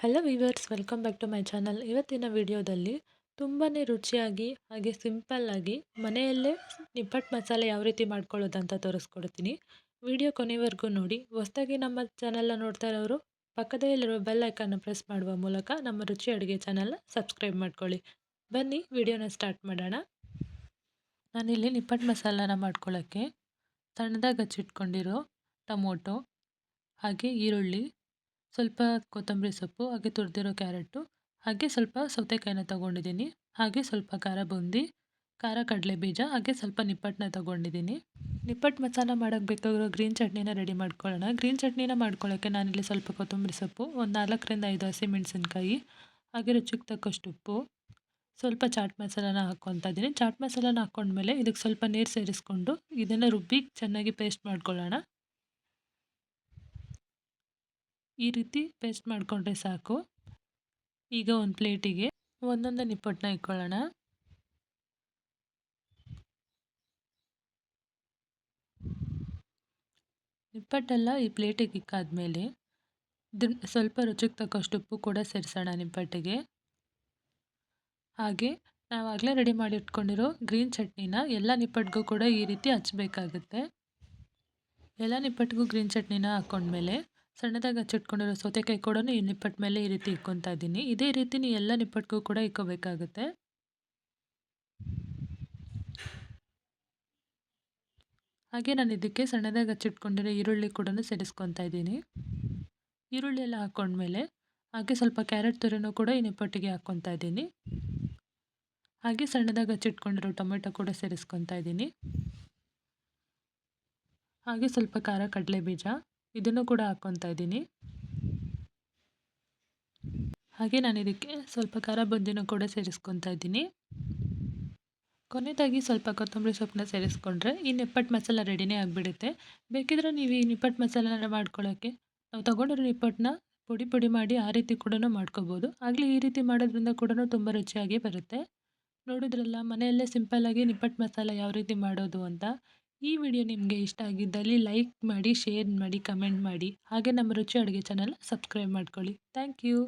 Hello viewers, welcome back to my channel. ಇವತ್ತಿನ ವಿಡಿಯೋದಲ್ಲಿ ತುಂಬಾ ರುಚಿಯಾಗಿ ಹಾಗೆ ಸಿಂಪಲ್ಲಾಗಿ ಮನೆಯಲ್ಲೇ ನಿಪ್ಪಟ್ಟು ಮಸಾಲೆ ಯಾವ ರೀತಿ ಮಾಡ್ಕೊಳ್ಳೋದಂತ ತೋರಿಸ್ಕೊಡ್ತೀನಿ. ವಿಡಿಯೋ ಕೊನೆವರೆಗೂ ನೋಡಿ. ಹೊಸದಾಗಿ ನಮ್ಮ ಚಾನಲ್ನ ನೋಡ್ತಾ ಇರೋರು ಪಕ್ಕದಲ್ಲಿರುವ ಬೆಲ್ ಐಕಾನ್ನ ಪ್ರೆಸ್ ಮಾಡುವ ಮೂಲಕ ನಮ್ಮ ರುಚಿ ಅಡುಗೆ ಚಾನಲ್ನ ಸಬ್ಸ್ಕ್ರೈಬ್ ಮಾಡ್ಕೊಳ್ಳಿ. ಬನ್ನಿ ವಿಡಿಯೋನ ಸ್ಟಾರ್ಟ್ ಮಾಡೋಣ. ನಾನಿಲ್ಲಿ ನಿಪ್ಪಟ್ಟು ಮಸಾಲಾನ ಮಾಡ್ಕೊಳ್ಳೋಕ್ಕೆ ಸಣ್ಣದಾಗಿ ಹಚ್ಚಿಟ್ಕೊಂಡಿರೋ ಟೊಮೊಟೊ ಹಾಗೆ ಈರುಳ್ಳಿ, ಸ್ವಲ್ಪ ಕೊತ್ತಂಬರಿ ಸೊಪ್ಪು, ಹಾಗೆ ತುರಿದಿರೋ ಕ್ಯಾರೆಟು, ಹಾಗೆ ಸ್ವಲ್ಪ ಸೌತೆಕಾಯಿನ ತೊಗೊಂಡಿದ್ದೀನಿ, ಹಾಗೆ ಸ್ವಲ್ಪ ಖಾರ ಬೂಂದಿ, ಖಾರ ಕಡಲೆ ಬೀಜ, ಹಾಗೆ ಸ್ವಲ್ಪ ನಿಪ್ಪಟ್ಟನ್ನ ತೊಗೊಂಡಿದ್ದೀನಿ. ನಿಪ್ಪಟ್ಟು ಮಸಾಲ ಮಾಡೋಕ್ಕೆ ಬೇಕಾಗಿರೋ ಗ್ರೀನ್ ಚಟ್ನಿನ ರೆಡಿ ಮಾಡ್ಕೊಳ್ಳೋಣ. ಗ್ರೀನ್ ಚಟ್ನಿನ ಮಾಡ್ಕೊಳ್ಳೋಕ್ಕೆ ನಾನಿಲ್ಲಿ ಸ್ವಲ್ಪ ಕೊತ್ತಂಬರಿ ಸೊಪ್ಪು, ಒಂದು 4ರಿಂದ 5 ಹಸಿಮೆಣಸಿನ್ಕಾಯಿ, ಹಾಗೆ ರುಚಿಗೆ ತಕ್ಕಷ್ಟು ಉಪ್ಪು, ಸ್ವಲ್ಪ ಚಾಟ್ ಮಸಾಲಾನ ಹಾಕ್ಕೊತಾ ಇದ್ದೀನಿ. ಚಾಟ್ ಮಸಾಲಾನ ಹಾಕ್ಕೊಂಡ್ಮೇಲೆ ಇದಕ್ಕೆ ಸ್ವಲ್ಪ ನೀರು ಸೇರಿಸ್ಕೊಂಡು ಇದನ್ನು ರುಬ್ಬಿ ಚೆನ್ನಾಗಿ ಪೇಸ್ಟ್ ಮಾಡ್ಕೊಳ್ಳೋಣ. ಈ ರೀತಿ ಪೇಸ್ಟ್ ಮಾಡಿಕೊಂಡ್ರೆ ಸಾಕು. ಈಗ ಒಂದು ಪ್ಲೇಟಿಗೆ ಒಂದೊಂದೇ ನಿಪ್ಪಟ್ಟನ್ನ ಇಟ್ಕೊಳ್ಳೋಣ. ನಿಪ್ಪಟ್ಟೆಲ್ಲ ಈ ಪ್ಲೇಟಿಗೆ ಇಕ್ಕಾದ್ಮೇಲೆ ಸ್ವಲ್ಪ ರುಚಿಗೆ ತಕ್ಕಷ್ಟು ಉಪ್ಪು ಕೂಡ ಸೇರಿಸೋಣ ನಿಪ್ಪಟ್ಟಿಗೆ. ಹಾಗೆ ನಾವಾಗಲೇ ರೆಡಿ ಮಾಡಿ ಇಟ್ಕೊಂಡಿರೋ ಗ್ರೀನ್ ಚಟ್ನಿನ ಎಲ್ಲ ನಿಪ್ಪಟ್ಟಿಗೂ ಕೂಡ ಈ ರೀತಿ ಹಚ್ಚಬೇಕಾಗುತ್ತೆ. ಎಲ್ಲ ನಿಪ್ಪಟ್ಟಿಗೂ ಗ್ರೀನ್ ಚಟ್ನಿನ ಹಾಕ್ಕೊಂಡ್ಮೇಲೆ ಸಣ್ಣದಾಗಿ ಹಚ್ಚಿಟ್ಕೊಂಡಿರೋ ಸೌತೆಕಾಯಿ ಕೂಡ ಈ ನಿಪ್ಪಟ್ಟು ಮೇಲೆ ಈ ರೀತಿ ಇಕ್ಕೊತಾ ಇದ್ದೀನಿ. ಇದೇ ರೀತಿ ನೀವು ಎಲ್ಲ ನಿಪ್ಪಟ್ಟಿಗೂ ಕೂಡ ಇಕ್ಕೋಬೇಕಾಗುತ್ತೆ. ಹಾಗೆ ನಾನು ಇದಕ್ಕೆ ಸಣ್ಣದಾಗಿ ಹಚ್ಚಿಟ್ಕೊಂಡಿರೋ ಈರುಳ್ಳಿ ಕೂಡ ಸೇರಿಸ್ಕೊತಾ ಇದ್ದೀನಿ. ಈರುಳ್ಳಿ ಎಲ್ಲ ಹಾಕ್ಕೊಂಡ್ಮೇಲೆ ಹಾಗೆ ಸ್ವಲ್ಪ ಕ್ಯಾರೆಟ್ ತುರಿನೂ ಕೂಡ ಈ ನಿಪ್ಪಟ್ಟಿಗೆ ಹಾಕ್ಕೊತಾ ಇದ್ದೀನಿ. ಹಾಗೆ ಸಣ್ಣದಾಗಿ ಹಚ್ಚಿಟ್ಕೊಂಡಿರೋ ಟೊಮೆಟೊ ಕೂಡ ಸೇರಿಸ್ಕೊತಾ ಇದ್ದೀನಿ. ಹಾಗೆ ಸ್ವಲ್ಪ ಖಾರ ಕಡಲೆ ಬೀಜ ಇದನ್ನು ಕೂಡ ಹಾಕ್ಕೊತಾ ಇದ್ದೀನಿ. ಹಾಗೆ ನಾನು ಇದಕ್ಕೆ ಸ್ವಲ್ಪ ಖಾರ ಬುಂದಿನೂ ಕೂಡ ಸೇರಿಸ್ಕೊತಾ ಇದ್ದೀನಿ. ಕೊನೆಯದಾಗಿ ಸ್ವಲ್ಪ ಕೊತ್ತಂಬರಿ ಸೊಪ್ಪನ್ನ ಸೇರಿಸ್ಕೊಂಡ್ರೆ ಈ ನಿಪ್ಪಟ್ಟು ಮಸಾಲ ರೆಡಿನೇ ಆಗಿಬಿಡುತ್ತೆ. ಬೇಕಿದ್ರೆ ನೀವು ಈ ನಿಪ್ಪಟ್ಟು ಮಸಾಲನ ಮಾಡ್ಕೊಳ್ಳೋಕ್ಕೆ ನಾವು ತೊಗೊಂಡಿರೋ ನಿಪ್ಪಟ್ಟನ್ನ ಪುಡಿ ಪುಡಿ ಮಾಡಿ ಆ ರೀತಿ ಕೂಡ ಮಾಡ್ಕೋಬೋದು. ಆಗಲಿ ಈ ರೀತಿ ಮಾಡೋದ್ರಿಂದ ಕೂಡ ತುಂಬ ರುಚಿಯಾಗಿ ಬರುತ್ತೆ. ನೋಡಿದ್ರಲ್ಲ, ಮನೆಯಲ್ಲೇ ಸಿಂಪಲ್ಲಾಗಿ ನಿಪ್ಪಟ್ಟು ಮಸಾಲ ಯಾವ ರೀತಿ ಮಾಡೋದು ಅಂತ. ಈ ವಿಡಿಯೋ ನಿಮಗೆ ಇಷ್ಟ ಆಗಿದ್ದಲ್ಲಿ ಲೈಕ್ ಮಾಡಿ, ಶೇರ್ ಮಾಡಿ, ಕಮೆಂಟ್ ಮಾಡಿ, ಹಾಗೆ ನಮ್ಮ ರುಚಿ ಅಡುಗೆ ಚಾನಲ್ ಸಬ್ಸ್ಕ್ರೈಬ್ ಮಾಡ್ಕೊಳ್ಳಿ. Thank you.